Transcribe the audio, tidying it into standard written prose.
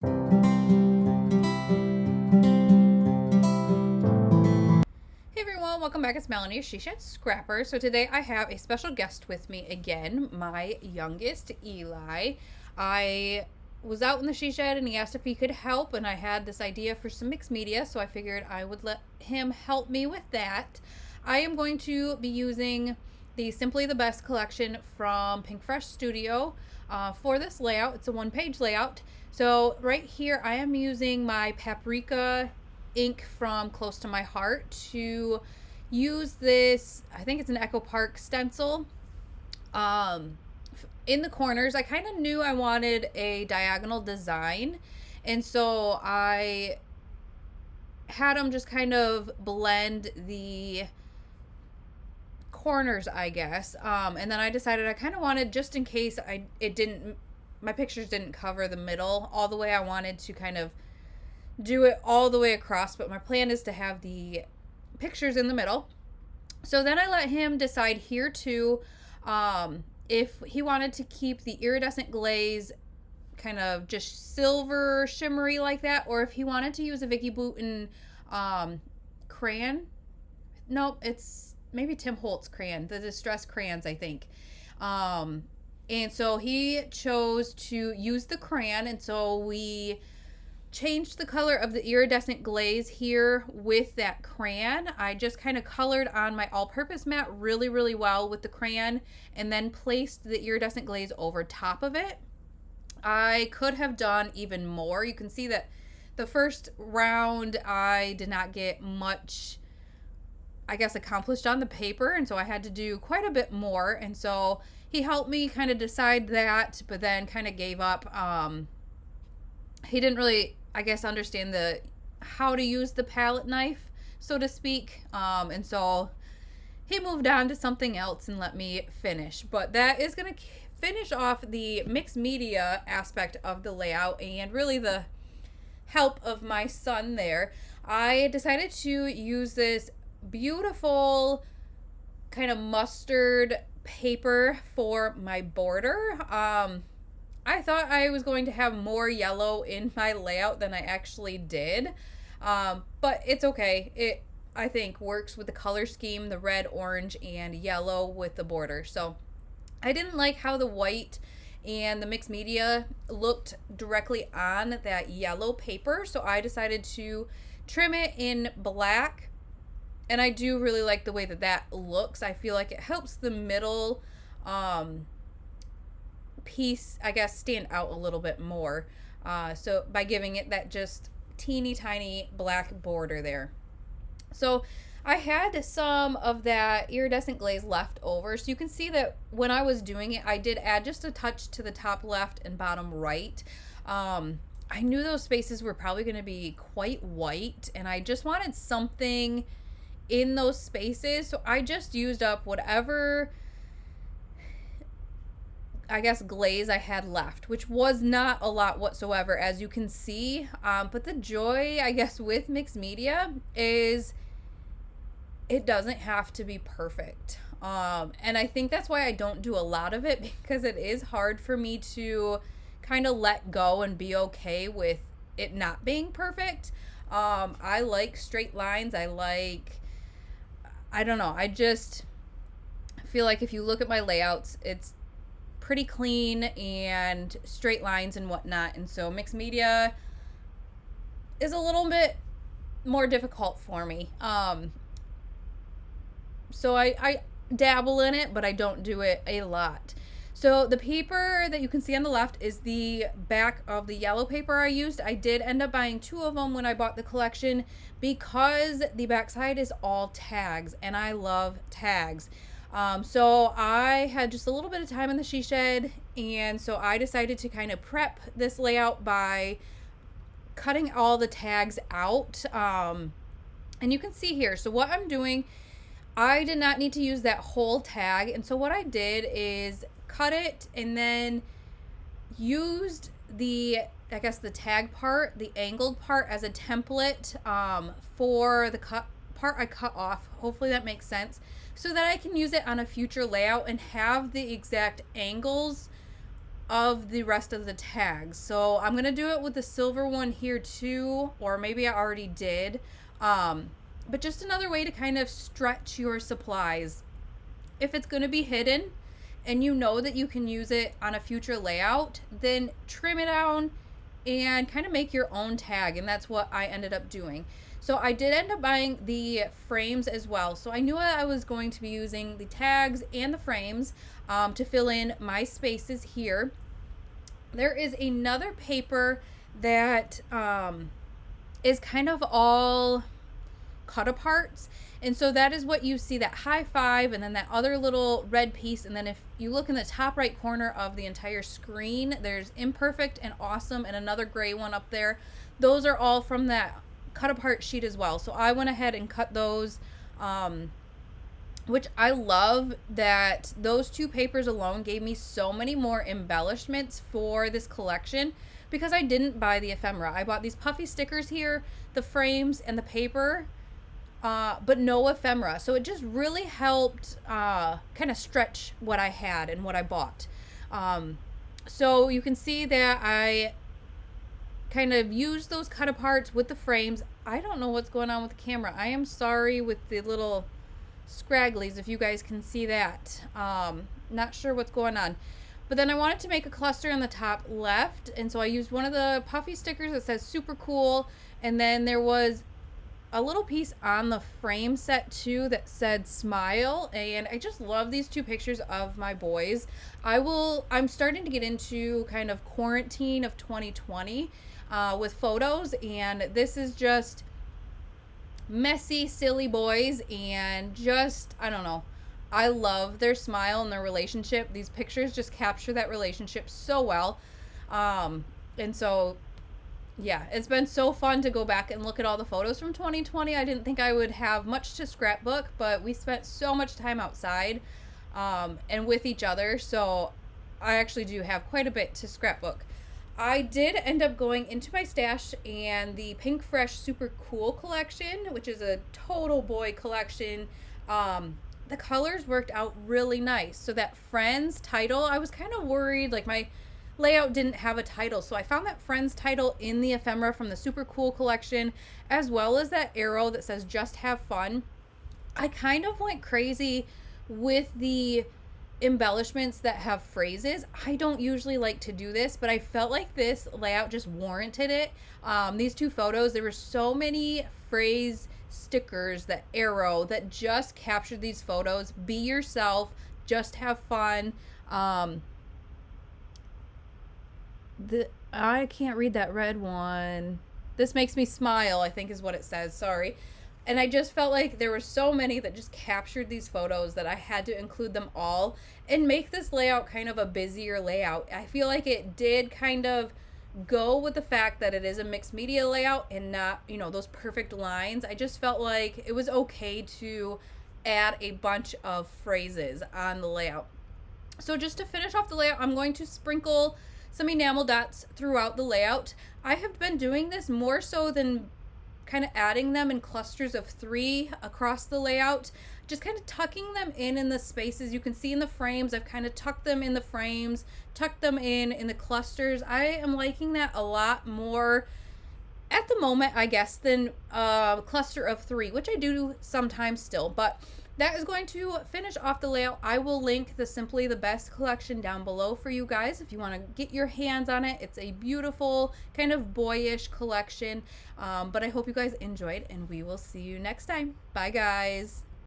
Hey everyone, welcome back. It's Melanie, She Shed Scrapper. So today I have a special guest with me again, my youngest, Eli. I was out in the she shed and he asked if he could help, and I had this idea for some mixed media, so I figured I would let him help me with that. I am going to be using the Simply the Best collection from Pinkfresh Studio for this layout. It's a one-page layout. So right here I am using my paprika ink from Close to My Heart to use this. I think it's an Echo Park stencil. In the corners, I kind of knew I wanted a diagonal design, and so I had them just kind of blend the corners, I guess. And then I decided I kind of wanted, just in case my pictures didn't cover the middle all the way, I wanted to kind of do it all the way across, but my plan is to have the pictures in the middle. So then I let him decide here too, if he wanted to keep the iridescent glaze kind of just silver shimmery like that, or if he wanted to use a Vicki Boutin crayon. Nope, it's maybe Tim Holtz crayon, the distress crayons, I think. And so he chose to use the crayon, and so we changed the color of the iridescent glaze here with that crayon. I just kind of colored on my all-purpose mat really well with the crayon, and then placed the iridescent glaze over top of it. I could have done even more. You can see that the first round I did not get much, I guess, accomplished on the paper, and so I had to do quite a bit more, and so he helped me kind of decide that, but then kind of gave up. He didn't really, I guess, understand how to use the palette knife, so to speak, and so he moved on to something else and let me finish. But that is going to finish off the mixed media aspect of the layout, and really the help of my son there. I decided to use this beautiful kind of mustard paper for my border. I thought I was going to have more yellow in my layout than I actually did, but it's okay. It, I think, works with the color scheme, the red, orange, and yellow with the border. So I didn't like how the white and the mixed media looked directly on that yellow paper, so I decided to trim it in black, and I do really like the way that looks. I feel like it helps the middle piece, I guess, stand out a little bit more, so by giving it that just teeny tiny black border there. So I had some of that iridescent glaze left over, so you can see that when I was doing it, I did add just a touch to the top left and bottom right. I knew those spaces were probably going to be quite white, and I just wanted something in those spaces, so I just used up whatever, I guess, glaze I had left, which was not a lot whatsoever, as you can see. But the joy, I guess, with mixed media is it doesn't have to be perfect. And I think that's why I don't do a lot of it, because it is hard for me to kind of let go and be okay with it not being perfect. I like straight lines. I don't know. I just feel like if you look at my layouts, it's pretty clean and straight lines and whatnot, and so mixed media is a little bit more difficult for me. So I dabble in it, but I don't do it a lot. So the paper that you can see on the left is the back of the yellow paper I used. I did end up buying 2 of them when I bought the collection, because the back side is all tags, and I love tags. So I had just a little bit of time in the she shed, and so I decided to kind of prep this layout by cutting all the tags out. And you can see here, so what I'm doing, I did not need to use that whole tag, and so what I did is cut it and then used the, I guess, the tag part, the angled part, as a template for the cut part I cut off. Hopefully that makes sense, so that I can use it on a future layout and have the exact angles of the rest of the tags. So I'm going to do it with the silver one here too, or maybe I already did. But just another way to kind of stretch your supplies. If it's going to be hidden and you know that you can use it on a future layout, then trim it down and kind of make your own tag. And that's what I ended up doing. So I did end up buying the frames as well. So I knew I was going to be using the tags and the frames to fill in my spaces here. There is another paper that is kind of all cut aparts. And so that is what you see, that high five and then that other little red piece. And then if you look in the top right corner of the entire screen, there's imperfect and awesome and another gray one up there. Those are all from that cut apart sheet as well. So I went ahead and cut those, which I love that those two papers alone gave me so many more embellishments for this collection because I didn't buy the ephemera. I bought these puffy stickers here, the frames and the paper, but no ephemera. So it just really helped kind of stretch what I had and what I bought. So you can see that I kind of used those cut aparts with the frames. I don't know what's going on with the camera. I am sorry with the little scragglies, if you guys can see that. Not sure what's going on. But then I wanted to make a cluster on the top left, and so I used one of the puffy stickers that says super cool, and then there was a little piece on the frame set too that said smile. And I just love these two pictures of my boys. I'm starting to get into kind of quarantine of 2020 with photos, and this is just messy, silly boys, and just, I don't know, I love their smile and their relationship. These pictures just capture that relationship so well. And so yeah, it's been so fun to go back and look at all the photos from 2020. I didn't think I would have much to scrapbook, but we spent so much time outside and with each other. So I actually do have quite a bit to scrapbook. I did end up going into my stash and the Pinkfresh Super Cool collection, which is a total boy collection. The colors worked out really nice. So that Friends title, I was kind of worried, like my layout didn't have a title. So I found that Friends title in the ephemera from the Super Cool collection, as well as that arrow that says just have fun. I kind of went crazy with the embellishments that have phrases. I don't usually like to do this, but I felt like this layout just warranted it. These two photos, there were so many phrase stickers, that arrow that just captured these photos. Be yourself, just have fun. I can't read that red one. This makes me smile, I think is what it says. Sorry. And I just felt like there were so many that just captured these photos that I had to include them all and make this layout kind of a busier layout. I feel like it did kind of go with the fact that it is a mixed media layout and not, you know, those perfect lines. I just felt like it was okay to add a bunch of phrases on the layout. So just to finish off the layout, I'm going to sprinkle some enamel dots throughout the layout. I have been doing this more so than kind of adding them in clusters of 3 across the layout, just kind of tucking them in the spaces. You can see in the frames, I've kind of tucked them in the frames, tucked them in the clusters. I am liking that a lot more at the moment, I guess, than a cluster of 3, which I do sometimes still, but that is going to finish off the layout. I will link the Simply the Best collection down below for you guys if you want to get your hands on it. It's a beautiful kind of boyish collection, but I hope you guys enjoyed, and we will see you next time. Bye, guys.